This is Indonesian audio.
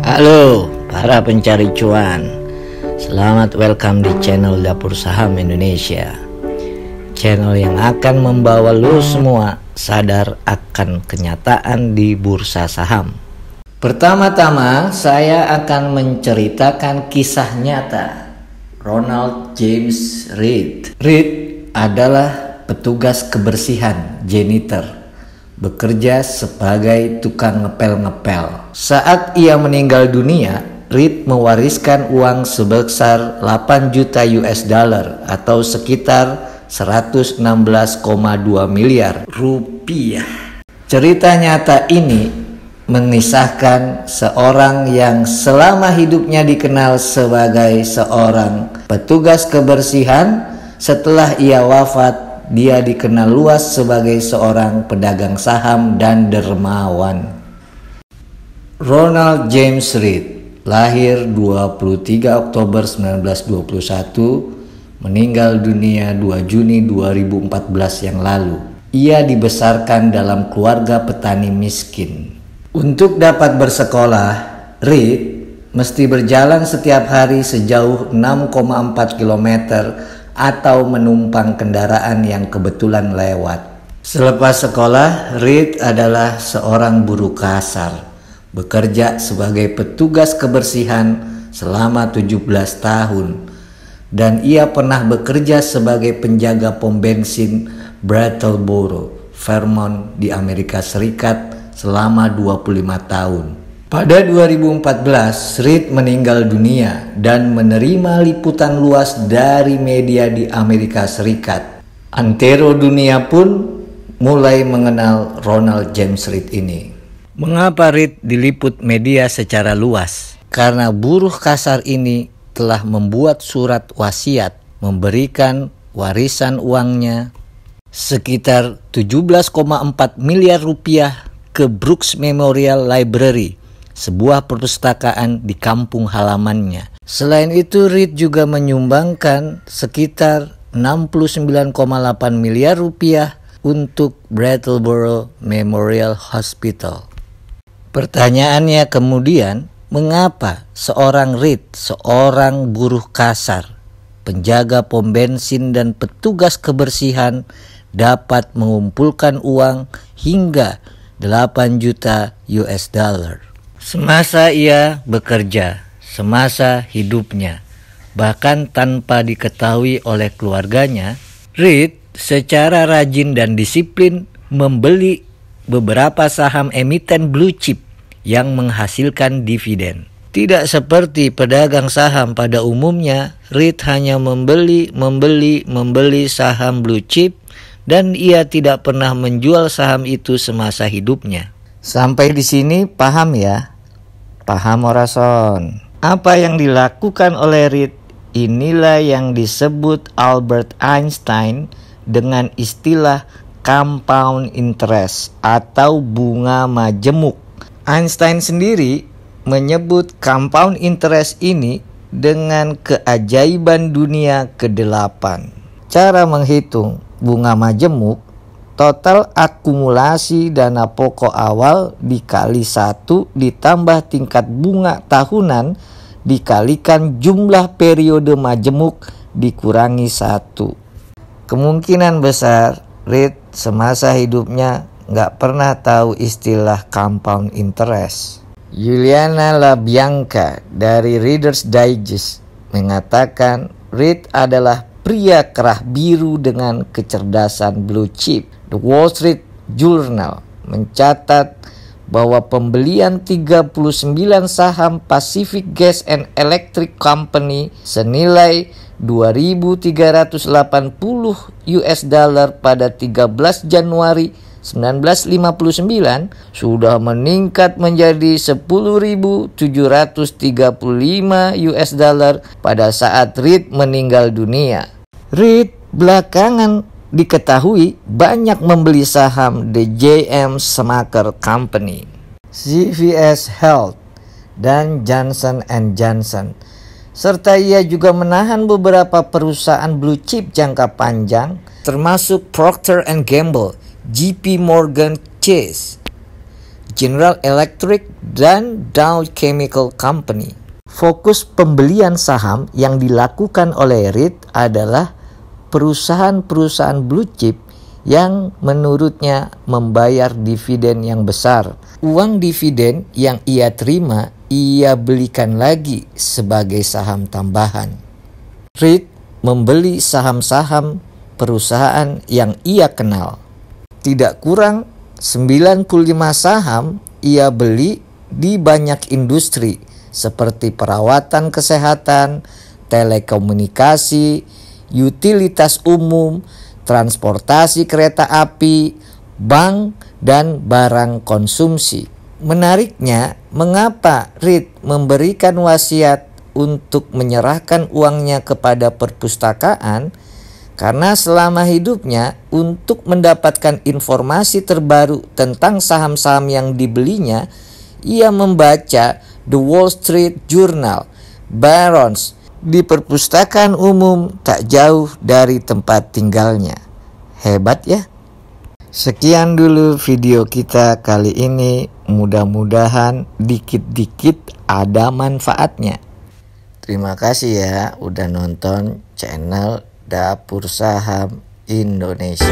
Halo para pencari cuan, selamat welcome di channel Dapur Saham Indonesia. Channel yang akan membawa lo semua sadar akan kenyataan di bursa saham. Pertama-tama saya akan menceritakan kisah nyata Ronald James Reed. Reed adalah petugas kebersihan, janitor, bekerja sebagai tukang ngepel-ngepel. Saat ia meninggal dunia, Reed mewariskan uang sebesar 8 juta US dollar atau sekitar 116,2 miliar rupiah. Cerita nyata ini mengisahkan seorang yang selama hidupnya dikenal sebagai seorang petugas kebersihan. Setelah ia wafat, dia dikenal luas sebagai seorang pedagang saham dan dermawan. Ronald James Reed lahir 23 Oktober 1921, meninggal dunia 2 Juni 2014 yang lalu. Ia dibesarkan dalam keluarga petani miskin. Untuk dapat bersekolah, Reed mesti berjalan setiap hari sejauh 6,4 km atau menumpang kendaraan yang kebetulan lewat. Selepas sekolah, Reed adalah seorang buruh kasar, bekerja sebagai petugas kebersihan selama 17 tahun, dan ia pernah bekerja sebagai penjaga pom bensin Brattleboro, Vermont di Amerika Serikat selama 25 tahun. Pada 2014, Reed meninggal dunia dan menerima liputan luas dari media di Amerika Serikat. Antero dunia pun mulai mengenal Ronald James Reed ini. Mengapa Reed diliput media secara luas? Karena buruh kasar ini telah membuat surat wasiat memberikan warisan uangnya sekitar 17,4 miliar rupiah ke Brooks Memorial Library, sebuah perpustakaan di kampung halamannya. Selain itu, Reed juga menyumbangkan sekitar 69,8 miliar rupiah untuk Brattleboro Memorial Hospital. Pertanyaannya kemudian, mengapa seorang Reed, seorang buruh kasar, penjaga pom bensin dan petugas kebersihan dapat mengumpulkan uang hingga 8 juta US dollar? Semasa ia bekerja, semasa hidupnya, bahkan tanpa diketahui oleh keluarganya, Reed secara rajin dan disiplin membeli beberapa saham emiten blue chip yang menghasilkan dividen. Tidak seperti pedagang saham pada umumnya, Reed hanya membeli saham blue chip dan ia tidak pernah menjual saham itu semasa hidupnya. Sampai di sini paham ya? Paham orason. Apa yang dilakukan oleh Reed inilah yang disebut Albert Einstein dengan istilah compound interest atau bunga majemuk. Einstein sendiri menyebut compound interest ini dengan keajaiban dunia ke-8. Cara menghitung bunga majemuk, total akumulasi dana pokok awal dikali 1 ditambah tingkat bunga tahunan dikalikan jumlah periode majemuk dikurangi 1. Kemungkinan besar Reed semasa hidupnya nggak pernah tahu istilah compound interest. Juliana LaBianca dari Reader's Digest mengatakan Reed adalah pria kerah biru dengan kecerdasan blue chip. The Wall Street Journal mencatat bahwa pembelian 39 saham Pacific Gas and Electric Company senilai 2.380 US dollar pada 13 Januari 1959 sudah meningkat menjadi 10.735 US dollar pada saat Reed meninggal dunia. Reed belakangan diketahui banyak membeli saham The J.M. Smucker Company, CVS Health, dan Johnson & Johnson. Serta ia juga menahan beberapa perusahaan blue chip jangka panjang termasuk Procter & Gamble, JP Morgan Chase, General Electric, dan Dow Chemical Company. Fokus pembelian saham yang dilakukan oleh Reed adalah perusahaan-perusahaan blue chip yang menurutnya membayar dividen yang besar. Uang dividen yang ia terima, ia belikan lagi sebagai saham tambahan. Reed membeli saham-saham perusahaan yang ia kenal. Tidak kurang 95 saham ia beli di banyak industri seperti perawatan kesehatan, telekomunikasi, utilitas umum, transportasi kereta api, bank, dan barang konsumsi. Menariknya, mengapa Reed memberikan wasiat untuk menyerahkan uangnya kepada perpustakaan? Karena selama hidupnya, untuk mendapatkan informasi terbaru tentang saham-saham yang dibelinya, ia membaca The Wall Street Journal, Barron's, di perpustakaan umum tak jauh dari tempat tinggalnya. Hebat ya? Sekian dulu video kita kali ini. Mudah-mudahan dikit-dikit ada manfaatnya. Terima kasih ya udah nonton channel Dapur Saham Indonesia.